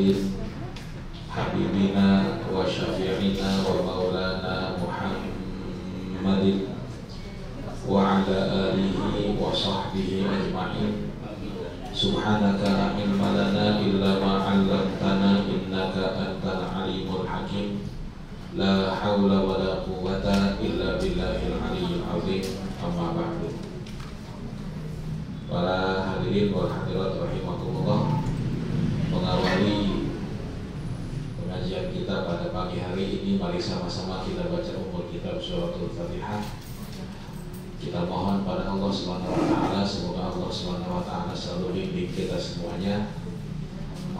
mursalin habibina wa syafi'ina wa maulana Muhammadin wa ala alihi wa sahbihi ajma'in. Subhanaka la ilma lana illa ma 'allamtana innaka antal alimul hakim. La haula wa la quwwata illa billahil aliyyil azim. Amma ba'du. Para hadirin wal hadirat rahimakumullah, mengawali pengajian kita pada pagi hari ini, mari sama-sama kita baca umur kitab suratul Fatihah. Kita mohon pada Allah Subhanahu wa taala, semoga Allah Subhanahu wa taala selalu bimbing kita semuanya.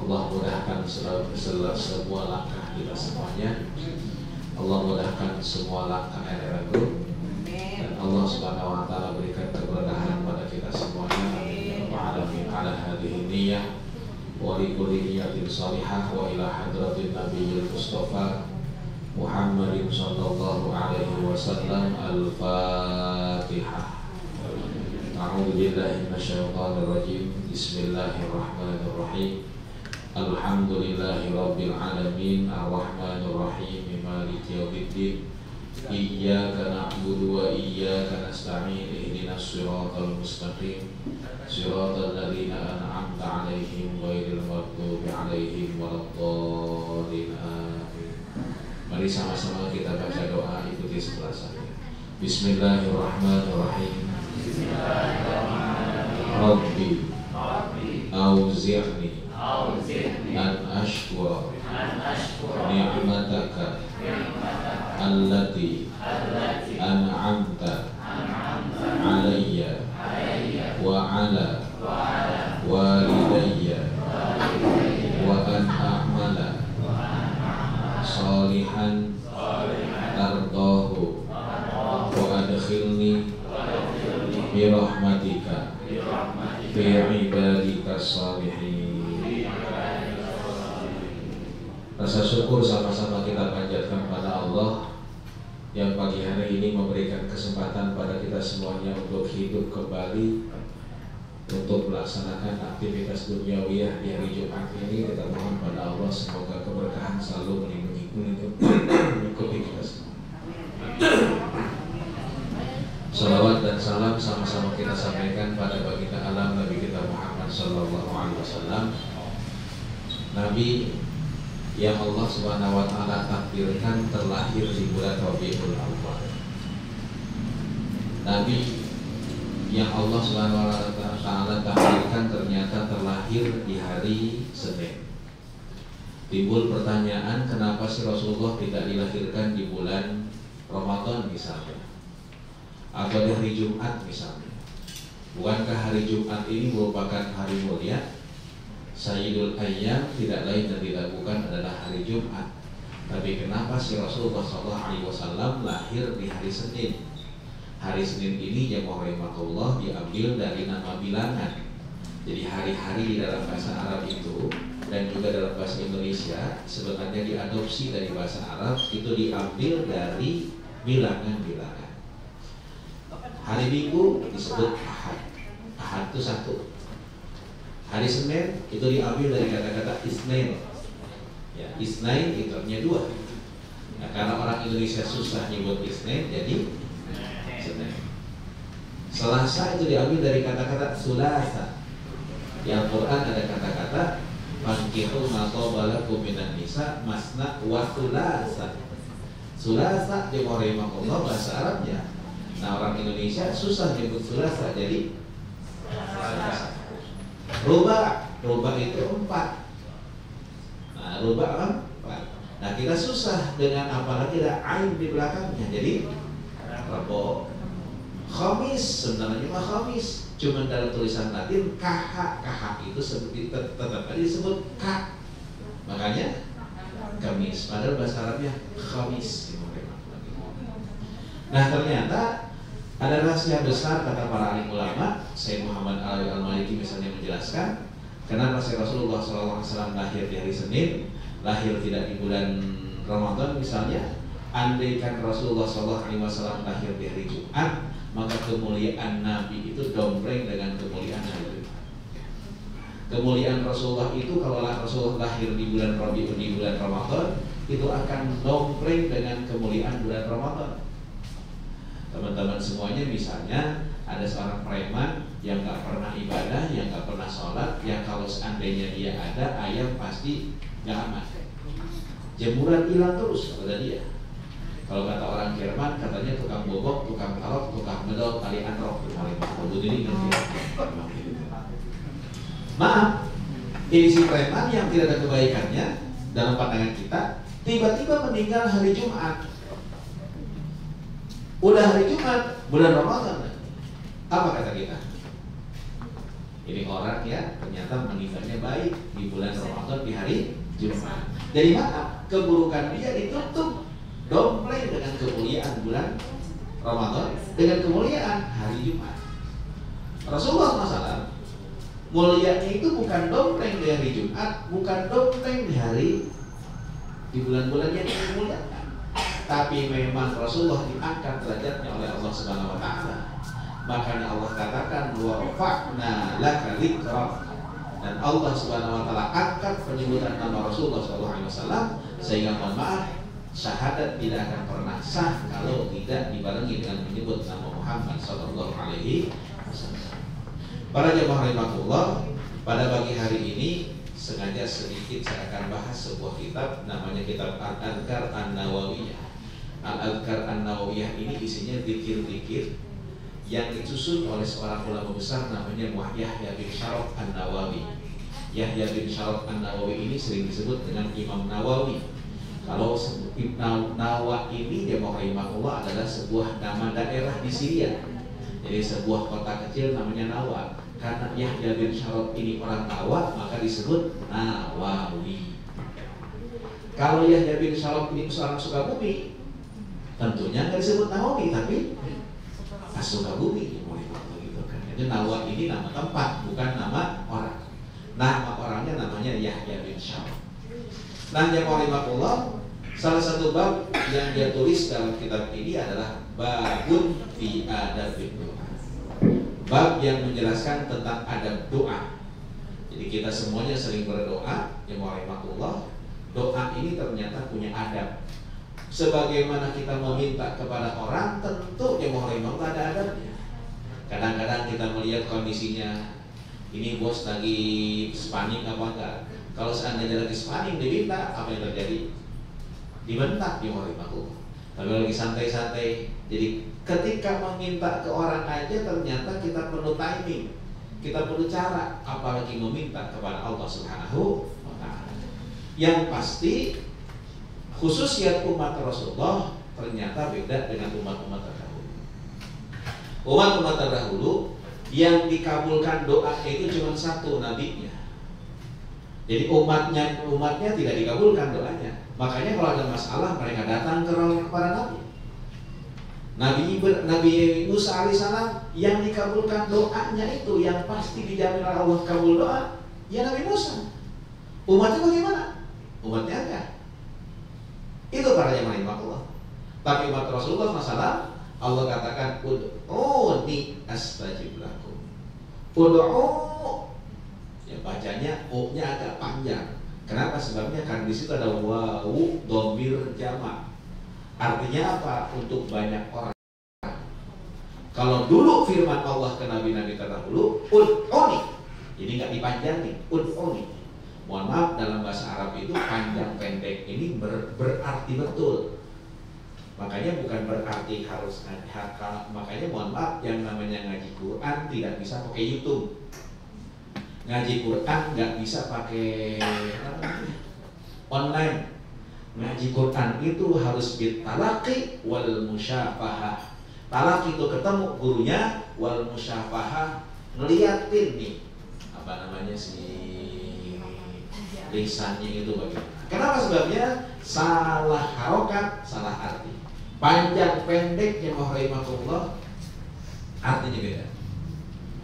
Allah mudahkan semua langkah kita semuanya. Allah mudahkan semua langkah ragu. Dan Allah Subhanahu wa taala berikan keberkahan pada kita semuanya. Amin ya rabbal alamin. Ala hadhihi niyyah wa li kulli niyyatin shalihah wa ila hadratin nabiyil mustafa Muhammadin sallallahu alaihi wasallam. Al-Fatihah. A'udzu billahi minasyaitonir rajim. Bismillahirrahmanirrahim. Alhamdulillahi rabbil alamin. Ar-Rahmanir Rahim. Maliki yaumiddin. Iyyaka na'budu wa iyyaka nasta'in. Ihdinas siratal mustaqim. Siratal ladzina an'amta 'alaihim ghairil maghdubi 'alaihim waladdallin. Amin. Mari sama-sama kita baca doa, ikuti setelah saya. Bismillahirrahmanirrahim. Rabbi auzi'ni an ashkura ni'mataka allati an'amta alayya wa ala walidayya wa an a'mala salihan tardahu wa adkhilni bi rahmatika fi ibadika salihin. Rasa syukur sama-sama kita panjatkan pada Allah yang pagi hari ini memberikan kesempatan pada kita semuanya untuk hidup kembali, untuk melaksanakan aktivitas duniawiyah di hari Jumat ini. Kita mohon pada Allah semoga keberkahan selalu mengikuti kita semua. Salawat dan salam sama-sama kita sampaikan pada baginda alam Nabi kita Muhammad sallallahu alaihi wasallam, Nabi yang Allah Subhanahu wa taala takdirkan terlahir di bulan Rabiul Awwal. Nabi yang Allah Subhanahu wa taala takdirkan ternyata terlahir di hari Senin. Timbul pertanyaan, kenapa si Rasulullah tidak dilahirkan di bulan Ramadan misalnya, atau di hari Jumat misalnya? Bukankah hari Jumat ini merupakan hari mulia? Sayyidul Ayyam tidak lain dan tidak bukan adalah hari Jumat. Tapi kenapa si Rasulullah SAW lahir di hari Senin? Hari Senin ini ya rahimahullah diambil dari nama bilangan. Jadi hari-hari di dalam bahasa Arab itu dan juga dalam bahasa Indonesia sebenarnya diadopsi dari bahasa Arab, itu diambil dari bilangan-bilangan. Hari Minggu disebut Ahad. Ahad itu satu. Hari Senin itu diambil dari kata-kata Isnain. Ya, Isnain itu artinya dua. Nah, karena orang Indonesia susah nyebut Isnain, jadi Senin. Selasa itu diambil dari kata-kata Sulasa. Di Al-Quran ada kata-kata Fankihu ma qabalakum minan nisa masna wa sulasa. Sulasa di rahimahullah bahasa Arabnya. Nah, orang Indonesia susah nyebut Sulasa, jadi Selasa. Rubah itu 4. Nah, rubah kan 4. Nah, kita susah dengan apalagi ada ain di belakangnya. Jadi Rabu. Khamis sebenarnya mah Khamis, cuma dalam tulisan Latin KH itu tetap disebut K. Makanya Kamis, padahal bahasa Arabnya Khamis. Nah, ternyata ada rahasia besar kata para alim ulama. Sayyid Muhammad Al-Maliki misalnya menjelaskan kenapa Rasulullah SAW lahir di hari Senin, lahir tidak di bulan Ramadan misalnya. Andaikan Rasulullah SAW lahir di hari Jumat, maka kemuliaan Nabi itu dombreng dengan kemuliaan hari Jumat. Kemuliaan Rasulullah itu kalau Rasulullah lahir di bulan Rabiul, di bulan Ramadan, itu akan dompleng dengan kemuliaan bulan Ramadan. Teman-teman semuanya, misalnya ada seorang preman yang gak pernah ibadah, yang gak pernah sholat, yang kalau seandainya dia ada, ayam pasti gak aman. Jemuran hilang terus kata dia. Kalau kata orang Jerman, katanya tukang bobok, tukang talok, tukang medok, tali anrok. Ini maaf, ini si preman yang tidak ada kebaikannya dalam pandangan kita, tiba-tiba meninggal hari Jumat. Udah hari Jumat, bulan Ramadan. Apa kata kita? Ini orang ya ternyata meninggalnya baik di bulan Ramadan di hari Jumat. Dari mana? Keburukan dia ditutup dompleng dengan kemuliaan bulan Ramadan, dengan kemuliaan hari Jumat. Rasulullah SAW mulianya itu bukan dompleng di hari Jumat, bukan dompleng di hari di bulan-bulan yang dimuliakan, tapi memang Rasulullah diangkat derajatnya oleh Allah Subhanahu wa taala. Makanya Allah katakan wa rafa'na laka dzikrak, dan Allah Subhanahu wa taala angkat penyebutan nama Rasulullah sallallahu alaihi wasallam, sehingga mohon maaf, syahadat tidak akan pernah sah kalau tidak dibarengi dengan menyebut nama Muhammad sallallahu alaihi wasallam. Para jemaah rahimakumullah, pada pagi hari ini sengaja sedikit saya akan bahas sebuah kitab, namanya kitab Al-Adhkar An-Nawawiyah. Al-Adhkar An-Nawawiyah ini isinya zikir-zikir yang disusun oleh seorang ulama besar namanya Yahya bin Syaraf An-Nawawi. Yahya bin Syaraf An-Nawawi ini sering disebut dengan Imam Nawawi. Kalau Ibn Nawa ini, jemaah rahimakumullah, adalah sebuah nama daerah di Syria. Jadi sebuah kota kecil namanya Nawa. Karena Yahya bin Syaraf ini orang Nawa, maka disebut Nawawi. Kalau Yahya bin Syaraf ini seorang Sukabumi, tentunya nggak disebut Nawawi, tapi Sukabumi. Jadi Nawa ini nama tempat, bukan nama orang. Nama orangnya namanya Yahya bin Syaraf. Nah, jemaah rahimakumullah, salah satu bab yang dia tulis dalam kitab ini adalah babun fi adabil doa. Bab yang menjelaskan tentang adab doa. Jadi kita semuanya sering berdoa, jemaah rahimakumullah. Doa ini ternyata punya adab. Sebagaimana kita meminta kepada orang, tentu jemaah rahimakumullah ada adabnya. Kadang-kadang kita melihat kondisinya, ini bos lagi spanning apa enggak? Kalau seandainya lagi spanning diminta, apa yang terjadi? Dibentak jemaah rahimakumullah. Tapi lagi santai-santai. Jadi ketika meminta ke orang aja ternyata kita perlu timing, kita perlu cara, apalagi meminta kepada Allah Subhanahu wa taala. Yang pasti khususnya umat Rasulullah ternyata beda dengan umat-umat terdahulu. Umat-umat terdahulu yang dikabulkan doa itu cuma satu, nabinya. Jadi umatnya tidak dikabulkan doanya. Makanya kalau ada masalah mereka datang kepada Nabi. Nabi Musa alaihissalam yang dikabulkan doanya itu, yang pasti dijamin oleh Allah kabul doa, ya Nabi Musa. Umatnya bagaimana? Umatnya enggak. Itu para jemaah rahimakumullah. Tapi umat Rasulullah SAW, Allah katakan ud'uni astajib lakum. Ud'u, ya bacanya O-nya agak panjang. Kenapa? Sebabnya karena di situ ada wawu dhamir jamak. Artinya apa? Untuk banyak orang. Kalau dulu firman Allah ke nabi-nabi terdahulu, ud'uni, jadi nggak dipanjangin, ud'uni. Mohon maaf, dalam bahasa Arab itu panjang pendek ini berarti betul. Makanya bukan berarti harus makanya mohon maaf, yang namanya ngaji Quran tidak bisa pakai YouTube. Ngaji Quran nggak bisa pakai online. Ngaji Quran itu harus bitalaqi wal musyafahah. Talaqi itu ketemu gurunya, wal musyafahah ngeliatin nih apa namanya si lisannya itu bagaimana. Kenapa? Sebabnya salah harokat, salah arti. Panjang pendek jemaah rahimakumullah artinya beda.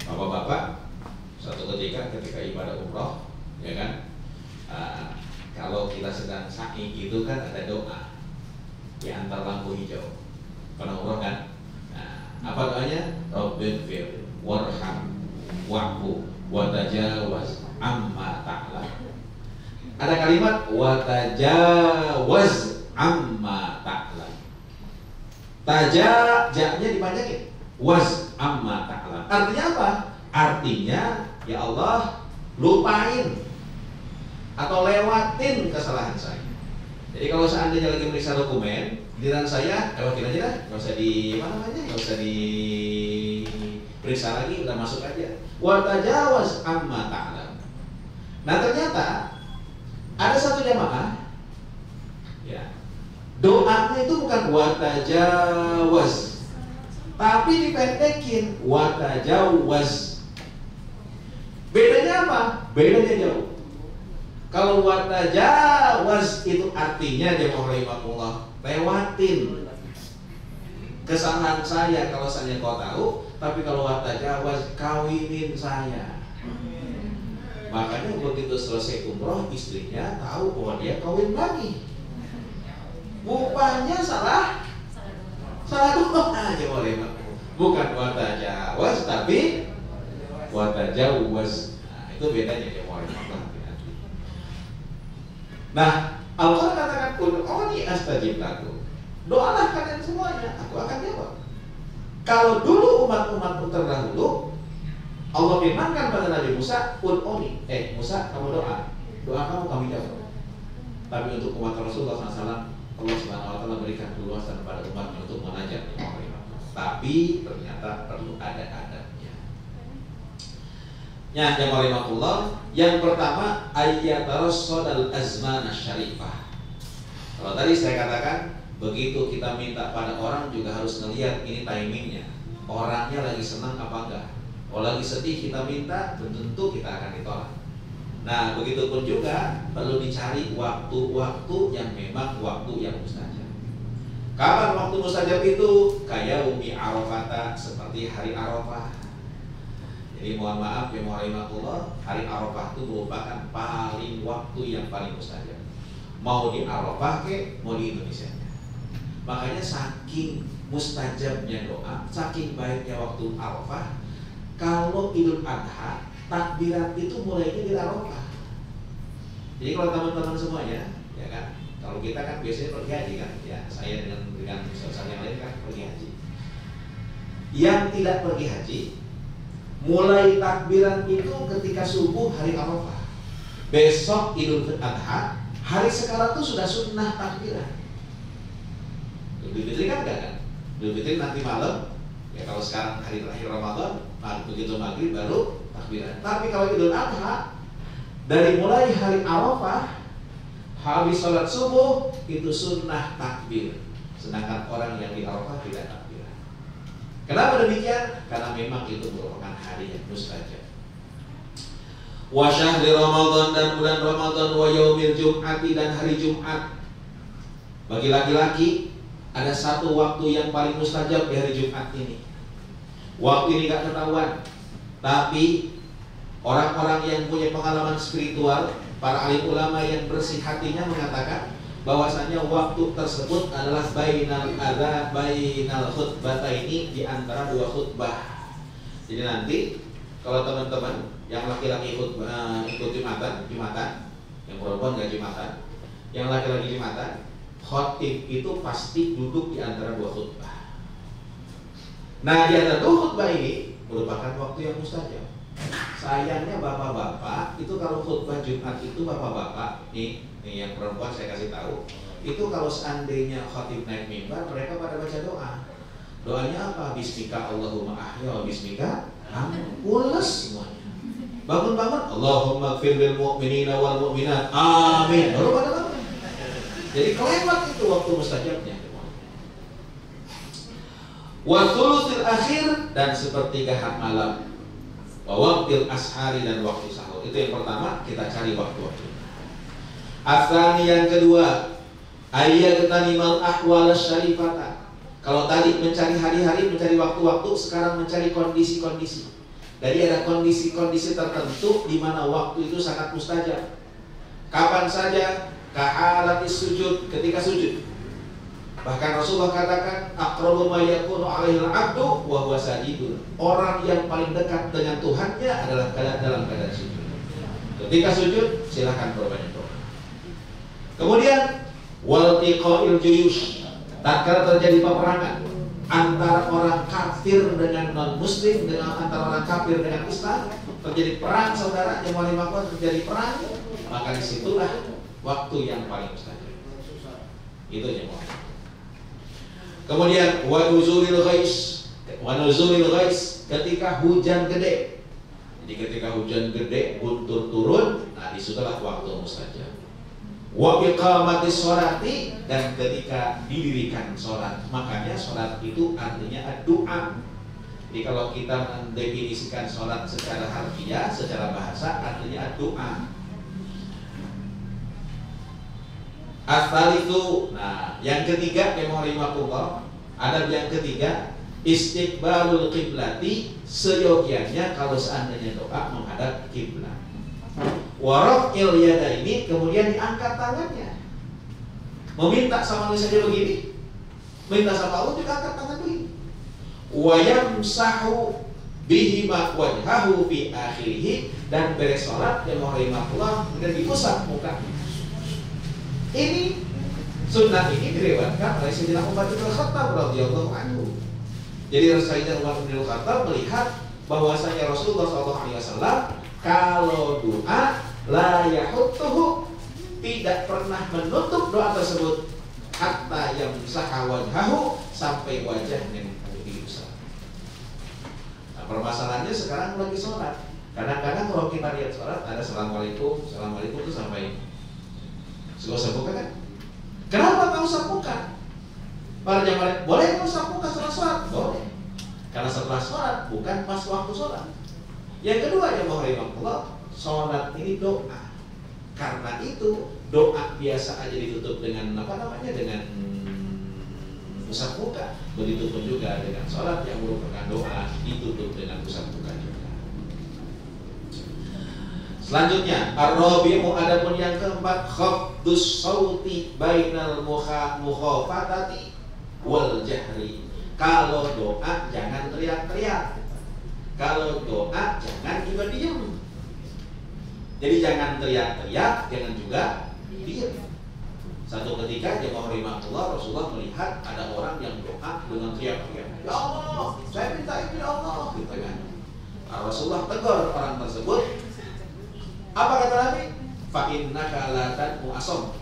Bapak-bapak, suatu ketika ibadah umroh, ya kan, kalau kita sedang sa'i itu kan ada doa di antar lampu hijau. Pernah umroh kan? Apa doanya? Rabbighfir warham wa'fu wa tajawaz Ada kalimat watajawaz amma ta'lam. Jaknya dipanjangin. Was amma ta'lam. Artinya apa? Artinya ya Allah, lupain atau lewatin kesalahan saya. Jadi kalau seandainya lagi meriksa dokumen, giliran saya lewatin aja dah, nggak usah nggak usah diperiksa lagi, udah masuk aja. Wa tajawaz amma ta'lam. Nah ternyata ada satu jamaah, ya, doanya itu bukan wa tajawaz, tapi dipendekin wa tajawaz. Bedanya apa? Bedanya jauh. Kalau watajawaz itu artinya jemaah rahimakumullah, lewatin kesalahan saya kalau saya kau tahu, tapi kalau watajawaz kawinin saya. Makanya begitu selesai umroh istrinya tahu bahwa dia kawin lagi. Rupanya salah doa jemaah rahimakumullah. Bukan watajawaz tapi watajawaz. Nah, itu bedanya jemaah rahimakumullah. Nah, Allah katakan ud'uni astajib lakum. Doalah kalian semuanya, aku akan jawab. Kalau dulu umat-umat terdahulu, Allah firmankan pada Nabi Musa, ud'uni, Musa kamu doa kamu kami jawab. Tapi untuk umat Rasulullah SAW, Allah Subhanahu Wa Taala berikan keluasan pada umatnya untuk menajat. Tapi ternyata perlu ada adabnya. Ya, jamaah, yang pertama ayyatarassadal azman syarifah. Kalau tadi saya katakan begitu kita minta pada orang juga harus melihat ini timingnya. Orangnya lagi senang apa enggak? Kalau lagi sedih kita minta, belum tentu kita akan ditolak. Nah, begitupun juga perlu dicari waktu-waktu yang memang waktu yang mustajab. Kapan waktu mustajab itu? Kayak umi Arafah, seperti hari Arafah. Jadi mohon maaf ya rahimakumullah, hari Arafah itu merupakan paling waktu yang paling mustajab. Mau di Arafah ke, mau di Indonesia. Makanya saking mustajabnya doa, saking baiknya waktu Arafah, kalau Idul Adha, takbiran itu mulainya di Arafah. Jadi kalau teman-teman semuanya, ya kan, kalau kita kan biasanya pergi haji kan, ya saya dengan saudara yang lain kan pergi haji. Yang tidak pergi haji, mulai takbiran itu ketika subuh hari Arafah. Besok Idul Adha, hari sekarang tuh sudah sunnah takbiran. Idul Fitri kan enggak kan? Idul Fitri nanti malam. Ya kalau sekarang hari terakhir Ramadan, begitu maghrib baru takbiran. Tapi kalau Idul Adha, dari mulai hari Arafah, habis sholat subuh itu sunnah takbir. Sedangkan orang yang di Arafah tidak takbir. Kenapa demikian? Karena memang itu merupakan hari yang mustajab. Wa syahri Ramadan, dan bulan Ramadan, wa yaumil Jum'ati, dan hari Jumat. Bagi laki-laki ada satu waktu yang paling mustajab di hari Jumat ini. Waktu ini gak ketahuan, tapi orang-orang yang punya pengalaman spiritual, para alim ulama yang bersih hatinya mengatakan bahwasanya waktu tersebut adalah bainal khutbah ini, di antara dua khutbah. Jadi nanti kalau teman-teman yang laki-laki ikut Jumatan, yang perempuan nggak Jumatan, yang laki-laki Jumatan, khotib itu pasti duduk di antara dua khutbah. Nah, di antara dua khutbah ini merupakan waktu yang mustajab. Sayangnya bapak-bapak itu kalau khutbah Jumat itu bapak-bapak nih yang perempuan saya kasih tahu, itu kalau seandainya khatib naik mimbar, mereka pada baca doa. Doanya apa? Bismika Allahumma ahya wa bismika pules semuanya. Bangun-bangun Allahumma gfir lil mu'minina wal mu'minat. Amin. Baru pada bangun. Jadi kelewat itu waktu mustajabnya. Wa thuluthil akhir, dan sepertiga hak malam. Wa waqtil ashari, dan waktu sahur. Itu yang pertama, kita cari waktu-waktu. Asani, yang kedua, ayyatanimal ahwal syarifata. Kalau tadi mencari hari-hari, mencari waktu-waktu, sekarang mencari kondisi-kondisi. Jadi ada kondisi-kondisi tertentu di mana waktu itu sangat mustajab. Kapan saja? Kahalatis sujud, ketika sujud. Bahkan Rasulullah katakan, aqrabu ma yakunu 'alaihil 'abdu wa huwa sajidun. Orang yang paling dekat dengan Tuhannya adalah dalam keadaan sujud. Ketika sujud, silakan berbanyak doa. Kemudian waltiqa'il juyush, tatkala terjadi peperangan antara orang kafir dengan non muslim, dengan antara orang kafir dengan Islam, terjadi perang saudara, yang terjadi perang, maka disitulah waktu yang paling mustajab. Itu yang mau. Kemudian wa nuzulil ghais, ketika hujan gede. Jadi ketika hujan gede, guntur turun, nah disitulah waktu mustajab. Wa iqamatis sholati, dan ketika didirikan sholat. Makanya sholat itu artinya doa. Jadi kalau kita mendefinisikan sholat secara harfiah, secara bahasa, artinya doa. Asal itu, nah yang ketiga, adab yang ketiga, istiqbalul qiblati, seyogianya kalau seandainya doa menghadap kiblat. Waraf'il yadaini, kemudian diangkat tangannya. Meminta sama Allah saja begini, minta sama Allah juga angkat tangan begini. Wa yamsahu bihima wajhahu fi akhirih, dan beres salat yang rahimahullah kemudian diusap muka. Ini sunnah ini diriwayatkan oleh Sayyidina Umar bin Khattab radhiyallahu anhu. Jadi Sayyidina Umar bin Khattab melihat bahwasanya Rasulullah SAW kalau doa la yahuttuhu, tidak pernah menutup doa tersebut hatta yamsaha wajhahu, sampai wajahnya diusap. Nah, permasalahannya sekarang lagi sholat. Kadang-kadang kalau kita lihat sholat ada assalamualaikum itu sampai usap muka kan? Kenapa kau usap muka? Para jamaah, boleh kau usap muka setelah sholat? Boleh. Karena setelah sholat bukan pas waktu sholat. Yang kedua yang rahimahullah, sholat ini doa. Karena itu doa biasa aja ditutup dengan dengan usap muka. Begitu pun juga dengan sholat yang merupakan doa ditutup dengan usap muka juga. Selanjutnya, ar-rabi'u, adapun yang keempat, khafdus sauti bainal mukhafatati wal jahri. Kalau doa jangan teriak-teriak. Kalau doa jangan juga diam. Jadi jangan teriak-teriak, jangan juga diam. Satu ketika jemaah rahimahullah, Rasulullah melihat ada orang yang doa dengan teriak-teriak. Ya Allah, saya minta ini ya Allah, gitu kan. Rasulullah tegur orang tersebut. Apa kata Nabi? Fa innaka la tad'u asam.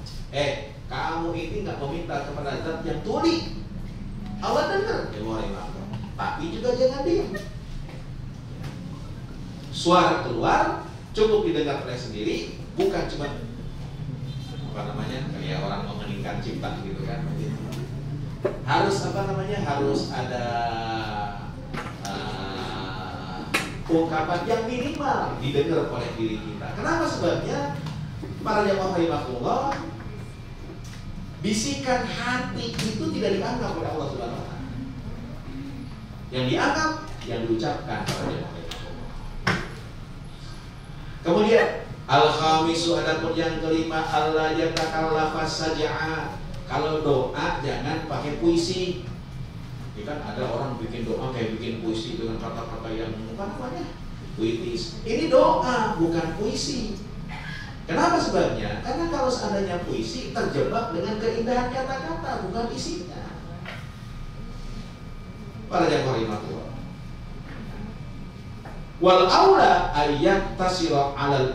Kamu ini enggak meminta kepada zat yang tuli. Allah dengar, tapi juga jangan diam. Suara keluar cukup didengar oleh sendiri, bukan cuma kayak orang mengeningkan cipta gitu kan. Harus harus ada ungkapan yang minimal didengar oleh diri kita. Kenapa sebabnya? Para jamaah rahimahullah, bisikan hati itu tidak dianggap oleh Allah Subhanahu wa taala. Yang dianggap yang diucapkan para jamaah rahimahullah. Kemudian al-khamisu, adapun yang kelima, alla yatakallafa saj'a. Kalau doa jangan pakai puisi. Ya kan ada orang bikin doa kayak bikin puisi dengan kata-kata yang puitis. Ini doa bukan puisi. Kenapa sebabnya? Karena kalau seandainya puisi terjebak dengan keindahan kata-kata, bukan isinya. Para jamaah rahimahullah, wal aula ayat tasira alal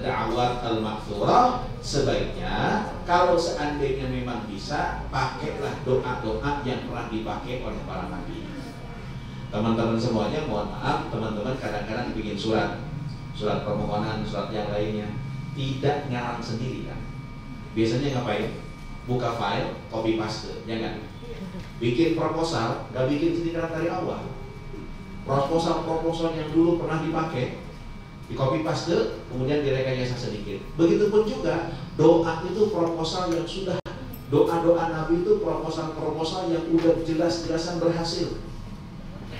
da'awat al makthurah. Sebaiknya kalau seandainya memang bisa, pakailah doa-doa yang pernah dipakai oleh para nabi. Teman-teman semuanya, mohon maaf, teman-teman kadang-kadang bikin surat permohonan, surat yang lainnya, tidak ngarang sendiri kan. Biasanya ngapain? Buka file, copy paste, ya kan? Bikin proposal, gak bikin sendiri dari awal. Proposal yang dulu pernah dipakai, di copy paste, kemudian direkayasa sedikit. Begitupun juga doa itu proposal yang sudah, doa-doa Nabi itu proposal yang udah jelas-jelasan berhasil.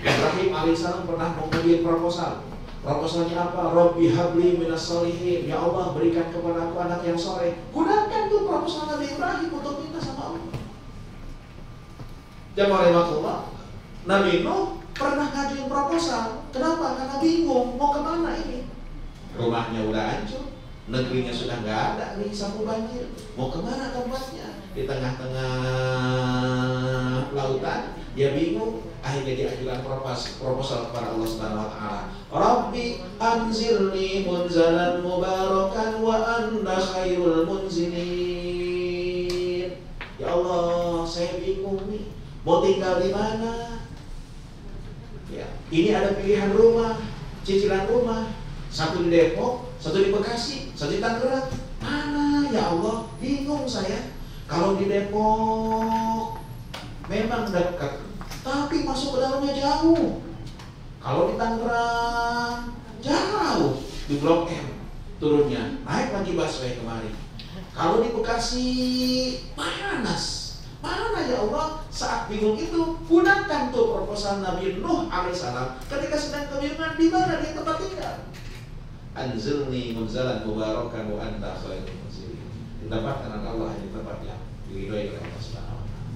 Ibrahim alaihissalam pernah menguji proposalnya apa? Rabbi habli minas sholihin, ya Allah berikan kepada aku anak yang soleh. Gunakan tuh proposal Nabi Ibrahim untuk minta sama Allah. Jamaah rahimahullah, Nabi Nuh pernah ngajuin proposal. Kenapa? Karena bingung mau kemana ini. Rumahnya udah hancur, negerinya sudah nggak ada nih, sapu banjir. Mau kemana tempatnya? Di tengah-tengah lautan, dia bingung. Akhirnya dia ajukan proposal kepada Allah Subhanahu Wa Taala. Rabbi anzilni munzalan mubarakan wa anta khairul munzilin. Ya Allah, saya bingung nih, mau tinggal di mana? Ya, ini ada pilihan rumah, cicilan rumah, satu di Depok, satu di Bekasi, satu di Tangerang. Mana ya Allah, bingung saya. Kalau di Depok memang dekat, tapi masuk ke dalamnya jauh. Kalau di Tangerang jauh, di Blok M turunnya, naik lagi busway kemari. Kalau di Bekasi panas. Mana ya Allah? Saat bingung itu, gunakan tuh proposal Nabi Nuh alaihissalam ketika sedang kebingungan di mana dia tempat tinggal. Anzilni munzalan mubarakan wa anta khairul munzilin. Didapatkan oleh Allah di tempat yang diridhoi oleh Allah Subhanahu wa taala.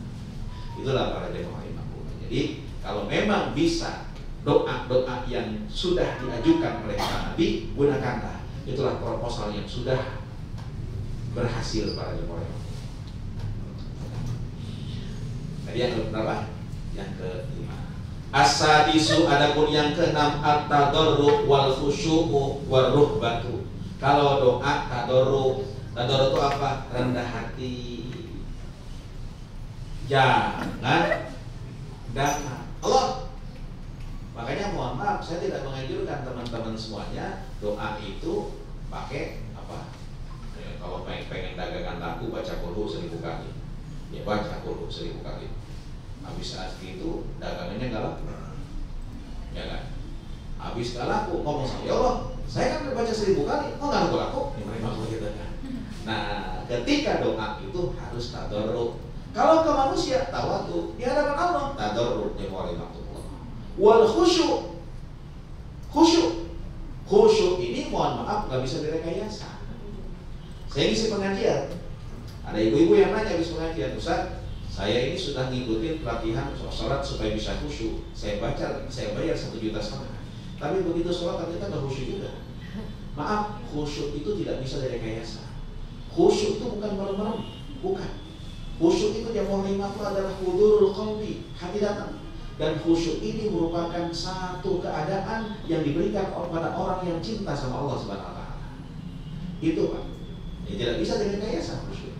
Itulah para jemaah imam. Jadi kalau memang bisa doa-doa yang sudah diajukan oleh para nabi, gunakanlah. Itulah proposal yang sudah berhasil para jemaah imam. Tadi yang berapa? Yang ke-5. As-sadisu, adapun yang ke-6, at-tadarru wal khusyu'u war ruhbatu. Kalau doa tadarru itu apa? Rendah hati. Jangan dana. Allah. Makanya mohon maaf, saya tidak menganjurkan teman-teman semuanya doa itu pakai apa? Kalau pengen dagangan laku, baca qul 1000 kali. Ya baca qul 1000 kali. Habis saat itu dagangannya nggak laku, ya kan? Habis nggak laku, ngomong sama ya Allah, saya kan udah baca 1000 kali, kok nggak laku? Gitu kan? Nah, ketika doa itu harus tadarruk. Kalau ke manusia, tawadu di hadapan Allah, tadarruk ya walimatullah. Wal khusyuk ini mohon maaf nggak bisa direkayasa. Saya ngisi pengajian, ada ibu-ibu yang nanya habis pengajian, Ustaz, saya ini sudah ngikutin pelatihan sholat supaya bisa khusyuk. Saya bayar 1,5 juta. Tapi begitu sholat ternyata nggak khusyuk juga. Maaf, khusyuk itu tidak bisa direkayasa. Khusyuk itu bukan merem-merem, bukan. Khusyuk itu yang mau lima itu adalah hudurul qalbi, hati datang. Dan khusyuk ini merupakan satu keadaan yang diberikan kepada orang yang cinta sama Allah Subhanahu Wa Taala. Itu Pak. Ini tidak bisa direkayasa khusyuk.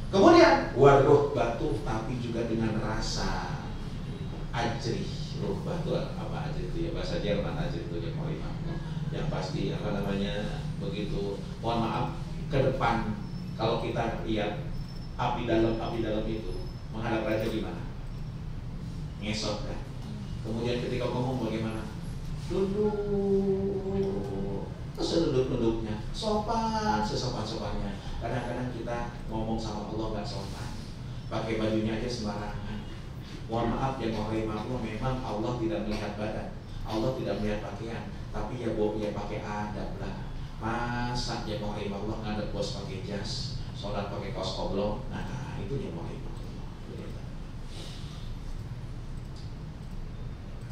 Kemudian waruh batu, tapi juga dengan rasa ajrih. Ruh batu apa ajrih itu ya, bahasa Jerman ajrih itu yang pasti apa namanya begitu. Mohon maaf, ke depan kalau kita lihat api dalam itu menghadap raja gimana? Ngesot kan. Kemudian ketika ngomong bagaimana? Duduk, seduduk-duduknya, sopan sesopan-sopannya. Kadang-kadang kita ngomong sama Allah nggak sopan, pakai bajunya aja sembarangan. Mohon maaf ya Allah, memang Allah tidak melihat badan, Allah tidak melihat pakaian, tapi ya pakai adab lah. Masa ya Allah ngadep bos pakai jas, sholat pakai kaos oblong, nah itu ya Allah.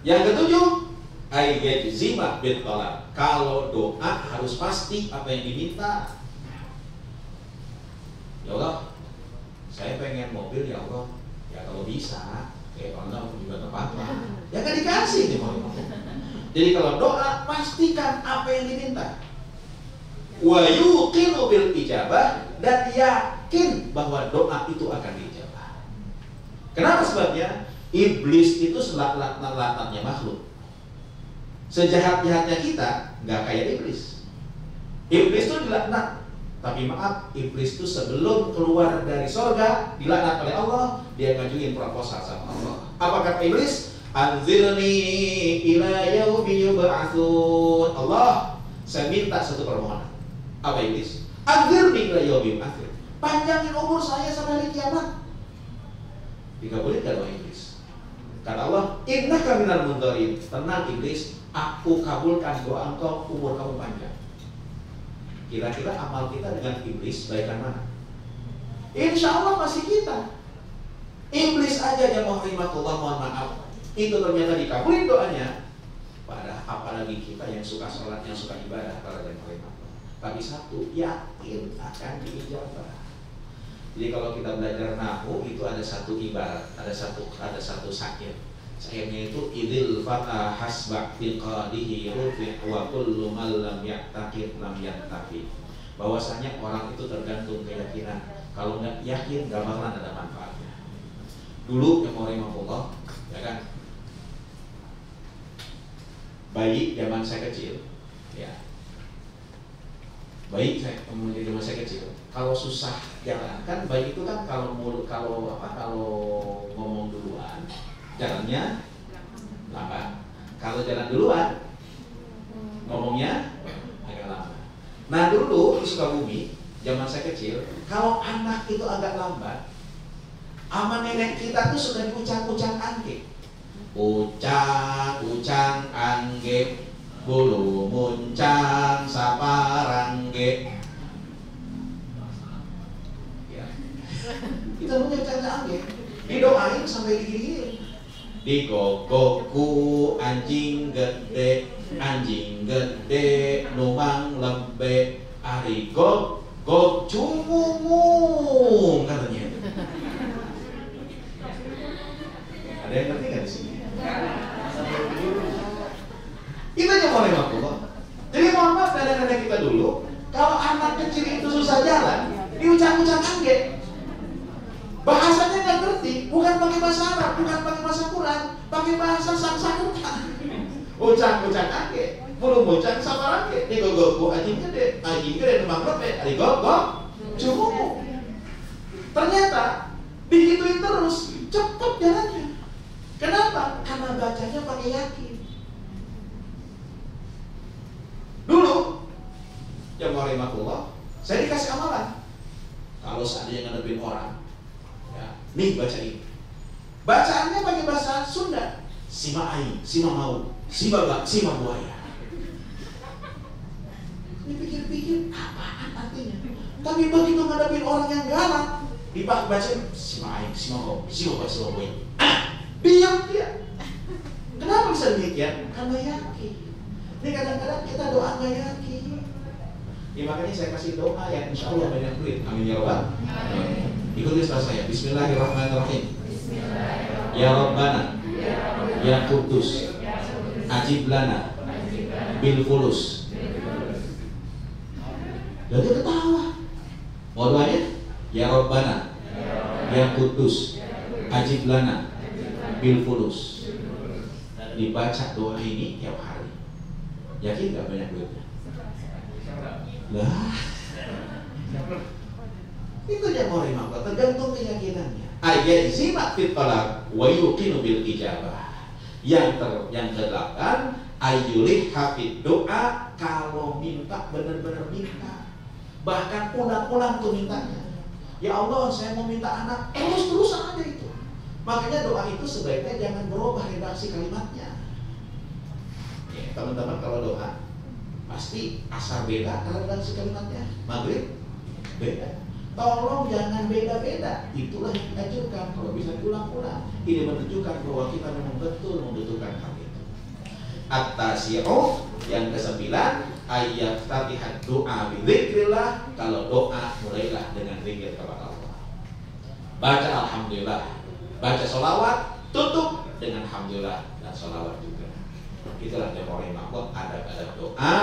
Yang ketujuh, ayyajzima bil talab. Kalau doa harus pasti apa yang diminta. Ya Allah, saya pengen mobil ya Allah. Ya kalau bisa, kalau enggak aku juga terpaksa. Ya kan dikasih nih mau. Jadi kalau doa pastikan apa yang diminta. Wa yuqinu bil ijabah, dan yakin bahwa doa itu akan diijabah. Kenapa sebabnya? Iblis itu selatan-latannya makhluk. Sejahat-jahatnya kita nggak kayak iblis. Iblis itu dilaknat. Tapi maaf, iblis itu sebelum keluar dari sorga dilaknat oleh Allah, dia ngajuin proposal sama Allah. Apa kata iblis? Anzilni ila yaumi yub'atsun. Allah, saya minta satu permohonan. Apa iblis? Anzilni ila yaumi yub'atsun. Panjangin umur saya sampai hari kiamat. Dikabulin gak doa iblis? Kata Allah, innaka minal mundzirin. Tenang iblis, aku kabulkan doa engkau, umur kamu panjang. Kira-kira amal kita dengan iblis baikkan mana? Insya Allah masih kita. Iblis aja yang rahimahullah, mohon maaf, itu ternyata dikabulin doanya. Padahal apalagi kita yang suka sholat, yang suka ibadah, para jemaah rahimahullah. tapi satu, yakin akan diijabah. Jadi kalau kita belajar nahwu itu ada satu ibarat, ada satu syair. Syairnya itu idil fata hasba fi qadihi rufi wa kullu man lam ya'taqid lam yantafi. Bahwasanya orang itu tergantung keyakinan. Kalau nggak yakin nggak bakalan ada manfaatnya. Dulu yang mau rahimahullah, ya kan, bayi zaman saya kecil, ya, bayi saya kemudian zaman saya kecil, kalau susah jalan kan bayi itu kan kalau ngomong duluan jalannya lambat, kalau jalan duluan ngomongnya agak lambat. Nah dulu di Sukabumi zaman saya kecil, kalau anak itu agak lambat, ama nenek kita tuh suka diucang-ucang angge, ucang angge, bulu muncang saparangge. Ya. Kita punya ucang angge, didoain sampai digigit. Digogokku anjing gede numang lembe, ari gog cumumung katanya. Ada yang ngerti nggak di sini? Itu aja boleh waktu kok. Jadi mohon maaf nenek-nenek kita dulu, kalau anak kecil itu susah jalan, diucap-ucap angge. Bahasanya nggak ngerti, bukan pakai bahasa Arab, bukan pakai bahasa Quran, pakai bahasa Sanskerta. Ucap-ucap angge, bulu muncang sama angge. Ini gogok anjing gede numang lembe, ari gogok cumumung. Ternyata digituin terus, cepet jalannya. Kenapa? Karena bacanya pakai yakin. Dulu, ya rahimahullah, saya dikasih amalan. Kalau seandainya ngadepin orang, ya, nih baca ini. Bacaannya pakai bahasa Sunda. Sima aing, sima mau, sima gak, sima buaya. Ini pikir-pikir apaan artinya? Tapi begitu ngadepin orang yang galak, dibaca sima aing, sima mau, sima gak, sima buaya. Diam dia. Kenapa bisa demikian? Karena yakin. Ini kadang-kadang kita doa nggak yakin. Ya, makanya saya kasih doa yang insya Allah banyak duit. Amin ya Rabbal. Ikuti setelah saya. Bismillahirrahmanirrahim. Ya Rabbana, ya Qudus, ajib lana bil fulus. Jadi ketawa. Mau doanya? Ya Rabbana, ya Qudus, ajib lana bil fulus. Dibaca doa ini tiap hari. Yakin gak banyak duitnya? Lah, itu yang mau rimah, tergantung keyakinannya. Ayat simak fit talak wa yuqinu bil ijabah. Yang kedelapan, ayyulih hafid doa, kalau minta benar-benar minta. Bahkan ulang-ulang tuh mintanya. Ya Allah, saya mau minta anak, terus-terusan aja itu. Makanya doa itu sebaiknya jangan berubah redaksi kalimatnya. Ya, teman-teman kalau doa pasti asal beda kalau redaksi kalimatnya. Maghrib beda. Tolong jangan beda-beda. Itulah yang dianjurkan. Kalau bisa diulang-ulang, ini menunjukkan bahwa kita memang betul membutuhkan hal itu. At-tasi'u yang ke-9, ayat fatihat doa bizikrillah. Kalau doa mulailah dengan zikir kepada Allah. Baca alhamdulillah, baca sholawat, tutup dengan alhamdulillah dan sholawat juga. Itulah teori makhluk adab-adab doa.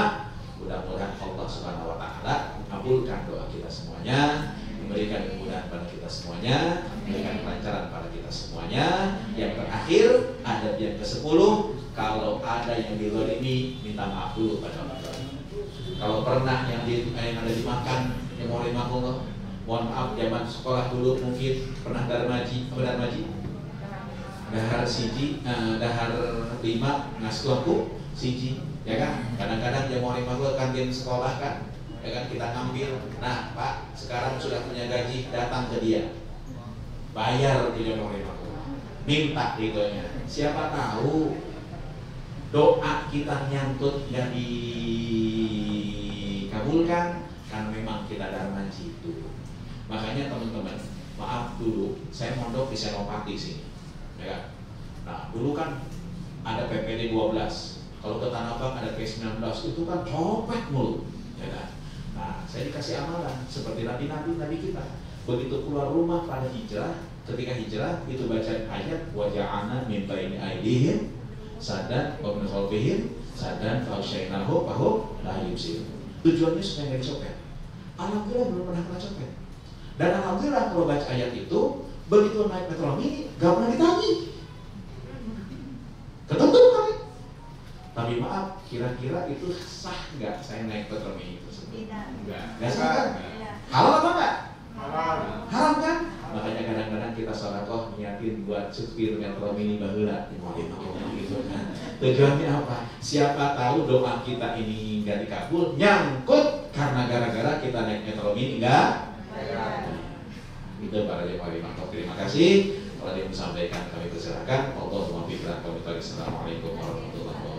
Mudah-mudahan Allah Subhanahu wa taala mengabulkan doa kita semuanya, memberikan kemudahan pada kita semuanya, memberikan kelancaran pada kita semuanya. Yang terakhir, adab yang ke-10, kalau ada yang dizalimi, minta maaf dulu pada Allah. Kalau pernah yang ada dimakan, yang mau Allah, mohon maaf, zaman sekolah dulu mungkin pernah darmaji, dahar siji, dahar 5 ngaskuaku siji. Ya kan, kadang-kadang dia mau gue kantin sekolah kan, ya kan, kita ngambil. Nah Pak, sekarang sudah punya gaji, datang ke dia, bayar dia mau minta ridhonya. Siapa tahu doa kita nyantut yang dikabulkan, karena memang kita darmaji itu. Makanya teman-teman, maaf dulu, saya mondok di Senopati sini, ya kan. Nah dulu kan ada PPD 12. Kalau ke Tanah Abang ada P19, itu kan copet mulu, ya kan? Nah saya dikasih amalan seperti nabi kita. Begitu keluar rumah pada hijrah, ketika hijrah itu baca ayat waja'ana min baini aidihim sadan wa min khalfihim sadan fausyainahu fahu la yubsir. Tujuannya supaya nggak dicopet. Alhamdulillah belum pernah kena copet. Dan alhamdulillah kalau baca ayat itu, begitu naik metro mini gak pernah ditagih. Ketutup kali. Tapi maaf, kira-kira itu sah nggak saya naik metro mini tersebut? Nggak sah kan? Halal apa nggak? Haram kan? Makanya kadang-kadang kita sedekah niatin buat supir metro mini baheula gitu kan. Tujuannya apa? Siapa tahu doa kita ini nggak dikabul, nyangkut karena gara-gara kita naik metro mini enggak? Itu para jemaah imam. Terima kasih. Kalau ada yang disampaikan kami persilakan. Allahumma bi'izzatika wa bi'izzatika. Assalamualaikum warahmatullahi wabarakatuh.